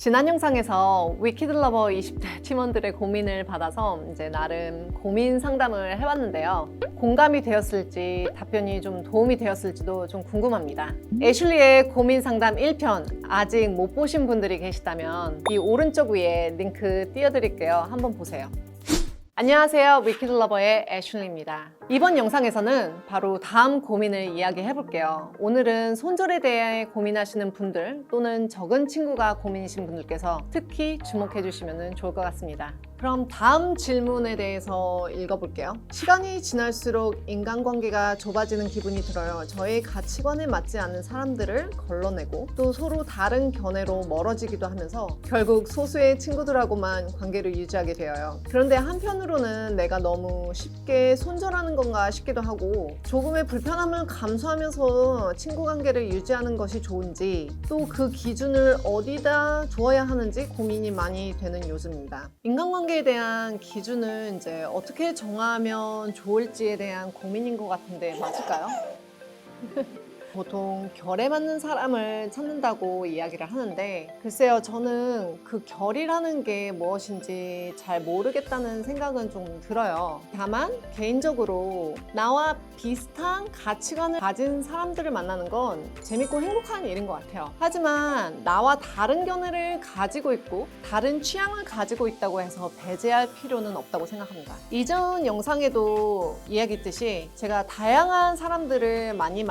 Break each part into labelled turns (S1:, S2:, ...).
S1: 지난 영상에서 위키드러버 20대 팀원들의 고민을 받아서 이제 나름 고민 상담을 해봤는데요. 공감이 되었을지 답변이 좀 도움이 되었을지도 좀 궁금합니다. 애슐리의 고민 상담 1편 아직 못 보신 분들이 계시다면 이 오른쪽 위에 링크 띄워드릴게요. 한번 보세요. 안녕하세요. 위키드러버의 애슐리입니다. 이번 영상에서는 바로 다음 고민을 이야기해 볼게요. 오늘은 손절에 대해 고민하시는 분들 또는 적은 친구가 고민이신 분들께서 특히 주목해 주시면 좋을 것 같습니다. 그럼 다음 질문에 대해서 읽어볼게요. 시간이 지날수록 인간관계가 좁아지는 기분이 들어요. 저의 가치관에 맞지 않는 사람들을 걸러내고 또 서로 다른 견해로 멀어지기도 하면서 결국 소수의 친구들하고만 관계를 유지하게 되어요. 그런데 한편으로는 내가 너무 쉽게 손절하는 건가 싶기도 하고 조금의 불편함을 감수하면서 친구 관계를 유지하는 것이 좋은지 또 그 기준을 어디다 두어야 하는지 고민이 많이 되는 요즘입니다. 인간관계에 대한 기준을 이제 어떻게 정하면 좋을지에 대한 고민인 것 같은데 맞을까요? 보통 결에 맞는 사람을 찾는다고 이야기를 하는데 글쎄요, 저는 그 결이라는 게 무엇인지 잘 모르겠다는 생각은 좀 들어요. 다만 개인적으로 나와 비슷한 가치관을 가진 사람들을 만나는 건 재밌고 행복한 일인 것 같아요. 하지만 나와 다른 견해를 가지고 있고 다른 취향을 가지고 있다고 해서 배제할 필요는 없다고 생각합니다. 이전 영상에도 이야기했듯이 제가 다양한 사람들을 많이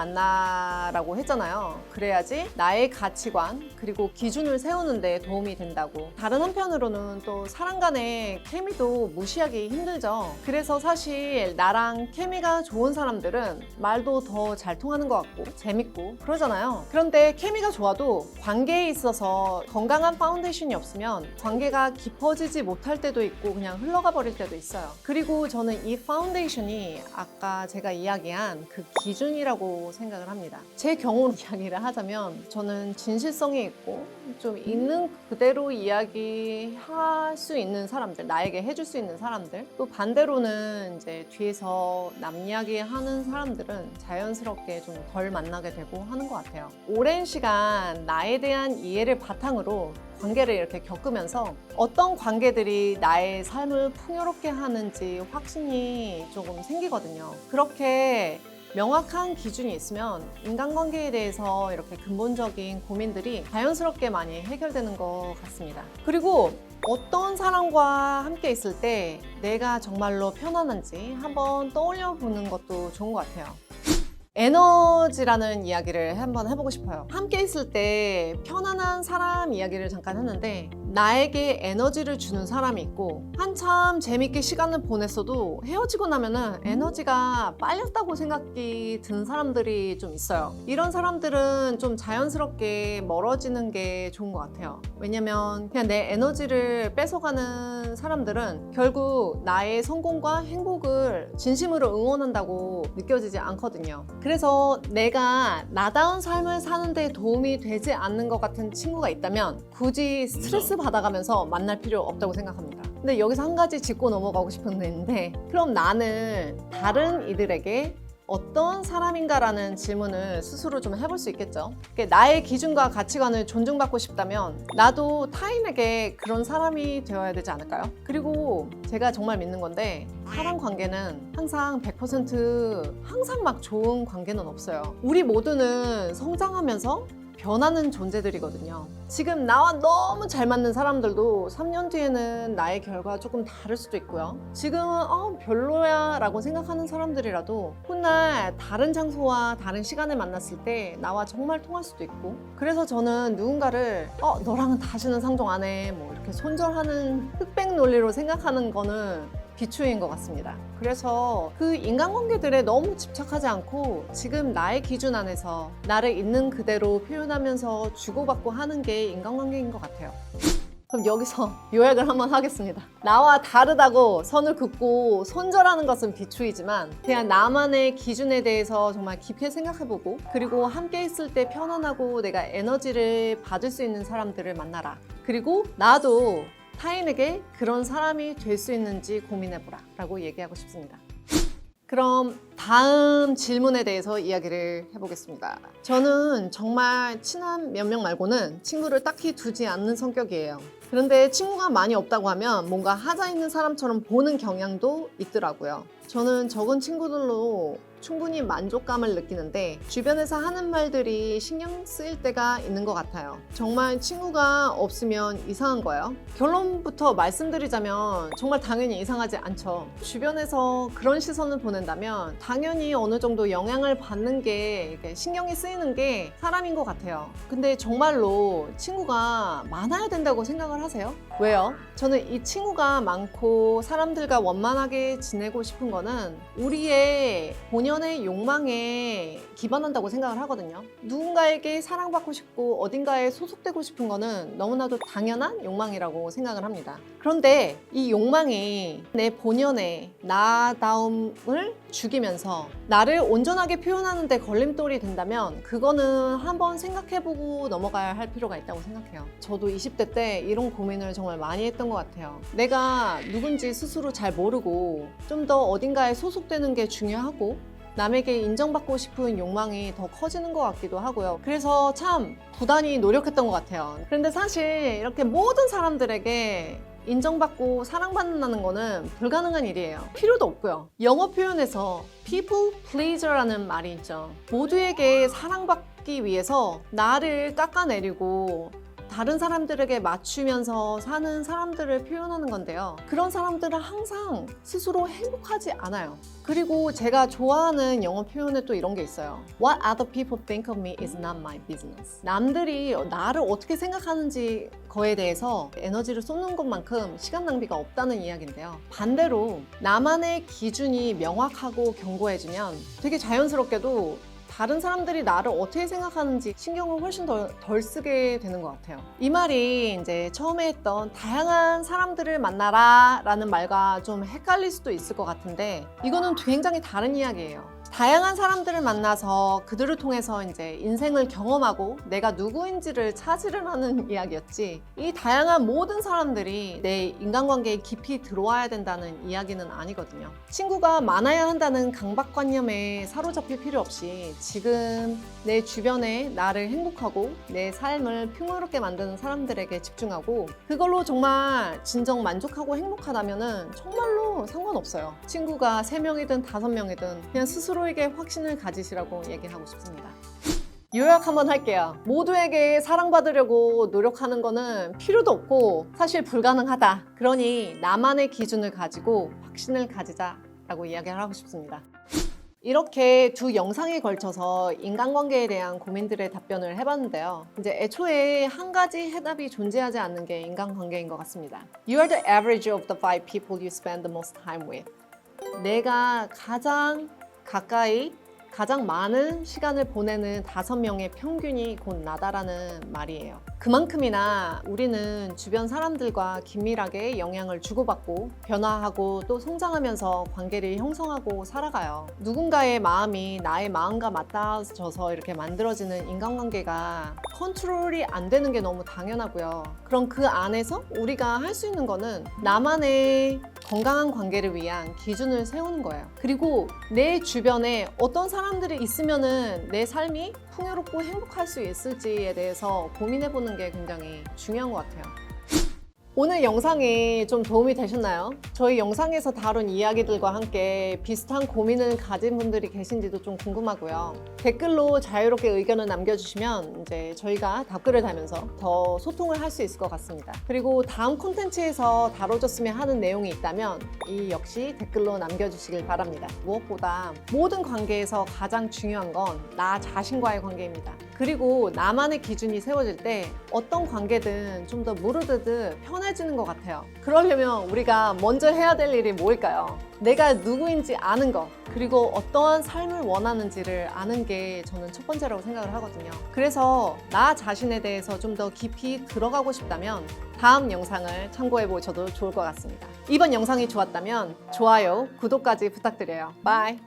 S1: 라고 했잖아요. 그래야지 나의 가치관 그리고 기준을 세우는데 도움이 된다고. 다른 한편으로는 또 사람 간의 케미도 무시하기 힘들죠. 그래서 사실 나랑 케미가 좋은 사람들은 말도 더 잘 통하는 것 같고 재밌고 그러잖아요. 그런데 케미가 좋아도 관계에 있어서 건강한 파운데이션이 없으면 관계가 깊어지지 못할 때도 있고 그냥 흘러가 버릴 때도 있어요. 그리고 저는 이 파운데이션이 아까 제가 이야기한 그 기준이라고 생각을 합니다. 제 경우로 이야기를 하자면 저는 진실성이 있고 좀 있는 그대로 이야기할 수 있는 사람들, 나에게 해줄 수 있는 사람들, 또 반대로는 이제 뒤에서 남 이야기하는 사람들은 자연스럽게 좀 덜 만나게 되고 하는 것 같아요. 오랜 시간 나에 대한 이해를 바탕으로 관계를 이렇게 겪으면서 어떤 관계들이 나의 삶을 풍요롭게 하는지 확신이 조금 생기거든요. 그렇게 명확한 기준이 있으면 인간관계에 대해서 이렇게 근본적인 고민들이 자연스럽게 많이 해결되는 것 같습니다. 그리고 어떤 사람과 함께 있을 때 내가 정말로 편안한지 한번 떠올려 보는 것도 좋은 것 같아요. 에너지라는 이야기를 한번 해보고 싶어요. 함께 있을 때 편안한 사람 이야기를 잠깐 했는데 나에게 에너지를 주는 사람이 있고 한참 재밌게 시간을 보냈어도 헤어지고 나면은 에너지가 빨렸다고 생각이 드는 사람들이 좀 있어요. 이런 사람들은 좀 자연스럽게 멀어지는 게 좋은 것 같아요. 왜냐면 그냥 내 에너지를 뺏어가는 사람들은 결국 나의 성공과 행복을 진심으로 응원한다고 느껴지지 않거든요. 그래서 내가 나다운 삶을 사는데 도움이 되지 않는 것 같은 친구가 있다면 굳이 스트레스 받아가면서 만날 필요 없다고 생각합니다. 근데 여기서 한 가지 짚고 넘어가고 싶은 게 있는데 그럼 나는 다른 이들에게 어떤 사람인가라는 질문을 스스로 좀 해볼 수 있겠죠. 나의 기준과 가치관을 존중받고 싶다면 나도 타인에게 그런 사람이 되어야 되지 않을까요? 그리고 제가 정말 믿는 건데 사람 관계는 항상 100% 항상 막 좋은 관계는 없어요. 우리 모두는 성장하면서 변하는 존재들이거든요. 지금 나와 너무 잘 맞는 사람들도 3년 뒤에는 나의 결과가 조금 다를 수도 있고요. 지금은 별로야 라고 생각하는 사람들이라도 훗날 다른 장소와 다른 시간에 만났을 때 나와 정말 통할 수도 있고 그래서 저는 누군가를 너랑은 다시는 상종 안 해 뭐 이렇게 손절하는 흑백 논리로 생각하는 거는 비추인 것 같습니다. 그래서 그 인간관계들에 너무 집착하지 않고 지금 나의 기준 안에서 나를 있는 그대로 표현하면서 주고받고 하는 게 인간관계인 것 같아요. 그럼 여기서 요약을 한번 하겠습니다. 나와 다르다고 선을 긋고 손절하는 것은 비추이지만 그냥 나만의 기준에 대해서 정말 깊게 생각해보고 그리고 함께 있을 때 편안하고 내가 에너지를 받을 수 있는 사람들을 만나라. 그리고 나도 타인에게 그런 사람이 될 수 있는지 고민해보라 라고 얘기하고 싶습니다. 그럼 다음 질문에 대해서 이야기를 해보겠습니다. 저는 정말 친한 몇 명 말고는 친구를 딱히 두지 않는 성격이에요. 그런데 친구가 많이 없다고 하면 뭔가 하자 있는 사람처럼 보는 경향도 있더라고요. 저는 적은 친구들로 충분히 만족감을 느끼는데 주변에서 하는 말들이 신경 쓰일 때가 있는 것 같아요. 정말 친구가 없으면 이상한 거예요. 결론부터 말씀드리자면 정말 당연히 이상하지 않죠. 주변에서 그런 시선을 보낸다면 당연히 어느 정도 영향을 받는 게 신경이 쓰이는 게 사람인 것 같아요. 근데 정말로 친구가 많아야 된다고 생각을 하세요? 왜요? 저는 이 친구가 많고 사람들과 원만하게 지내고 싶은 거는 우리의 본연의 욕망에 기반한다고 생각을 하거든요. 누군가에게 사랑받고 싶고 어딘가에 소속되고 싶은 거는 너무나도 당연한 욕망이라고 생각을 합니다. 그런데 이 욕망이 내 본연의 나다움을 죽이면서 나를 온전하게 표현하는 데 걸림돌이 된다면 그거는 한번 생각해보고 넘어가야 할 필요가 있다고 생각해요. 저도 20대 때 이런 고민을 정말 많이 했던 것 같아요. 내가 누군지 스스로 잘 모르고 좀 더 어딘가에 소속되는 게 중요하고 남에게 인정받고 싶은 욕망이 더 커지는 것 같기도 하고요. 그래서 참 부단히 노력했던 것 같아요. 그런데 사실 이렇게 모든 사람들에게 인정받고 사랑받는다는 거는 불가능한 일이에요. 필요도 없고요. 영어 표현에서 people pleaser라는 말이 있죠. 모두에게 사랑받기 위해서 나를 깎아내리고 다른 사람들에게 맞추면서 사는 사람들을 표현하는 건데요. 그런 사람들은 항상 스스로 행복하지 않아요. 그리고 제가 좋아하는 영어 표현에 또 이런 게 있어요. What other people think of me is not my business. 남들이 나를 어떻게 생각하는지 거에 대해서 에너지를 쏟는 것만큼 시간 낭비가 없다는 이야기인데요. 반대로 나만의 기준이 명확하고 견고해지면 되게 자연스럽게도 다른 사람들이 나를 어떻게 생각하는지 신경을 훨씬 덜 쓰게 되는 것 같아요. 이 말이 이제 처음에 했던 다양한 사람들을 만나라 라는 말과 좀 헷갈릴 수도 있을 것 같은데 이거는 굉장히 다른 이야기예요. 다양한 사람들을 만나서 그들을 통해서 이제 인생을 경험하고 내가 누구인지를 차지하는 이야기였지 이 다양한 모든 사람들이 내 인간관계에 깊이 들어와야 된다는 이야기는 아니거든요. 친구가 많아야 한다는 강박관념에 사로잡힐 필요 없이 지금 내 주변에 나를 행복하고 내 삶을 풍요롭게 만드는 사람들에게 집중하고 그걸로 정말 진정 만족하고 행복하다면 정말로 상관없어요. 친구가 3명이든 5명이든 그냥 스스로에게 확신을 가지시라고 얘기하고 싶습니다. 요약 한번 할게요. 모두에게 사랑받으려고 노력하는 거는 필요도 없고 사실 불가능하다. 그러니 나만의 기준을 가지고 확신을 가지자라고 이야기를 하고 싶습니다. 이렇게 두 영상에 걸쳐서 인간관계에 대한 고민들의 답변을 해봤는데요. 이제 애초에 한 가지 해답이 존재하지 않는 게 인간관계인 것 같습니다. You are the average of the 5 people you spend the most time with. 내가 가장 가까이 가장 많은 시간을 보내는 5명의 평균이 곧 나다라는 말이에요. 그만큼이나 우리는 주변 사람들과 긴밀하게 영향을 주고받고 변화하고 또 성장하면서 관계를 형성하고 살아가요. 누군가의 마음이 나의 마음과 맞닿아져서 이렇게 만들어지는 인간관계가 컨트롤이 안 되는 게 너무 당연하고요. 그럼 그 안에서 우리가 할 수 있는 거는 나만의 건강한 관계를 위한 기준을 세우는 거예요. 그리고 내 주변에 어떤 사람들이 있으면은 내 삶이 풍요롭고 행복할 수 있을지에 대해서 고민해보는 게 굉장히 중요한 것 같아요. 오늘 영상이 좀 도움이 되셨나요? 저희 영상에서 다룬 이야기들과 함께 비슷한 고민을 가진 분들이 계신지도 좀 궁금하고요. 댓글로 자유롭게 의견을 남겨주시면 이제 저희가 답글을 달면서 더 소통을 할 수 있을 것 같습니다. 그리고 다음 콘텐츠에서 다뤄졌으면 하는 내용이 있다면 이 역시 댓글로 남겨주시길 바랍니다. 무엇보다 모든 관계에서 가장 중요한 건 나 자신과의 관계입니다. 그리고 나만의 기준이 세워질 때 어떤 관계든 좀 더 무르드듯 편해지는 것 같아요. 그러려면 우리가 먼저 해야 될 일이 뭘까요? 내가 누구인지 아는 것, 그리고 어떠한 삶을 원하는지를 아는 게 저는 첫 번째라고 생각을 하거든요. 그래서 나 자신에 대해서 좀 더 깊이 들어가고 싶다면 다음 영상을 참고해 보셔도 좋을 것 같습니다. 이번 영상이 좋았다면 좋아요, 구독까지 부탁드려요. 바이!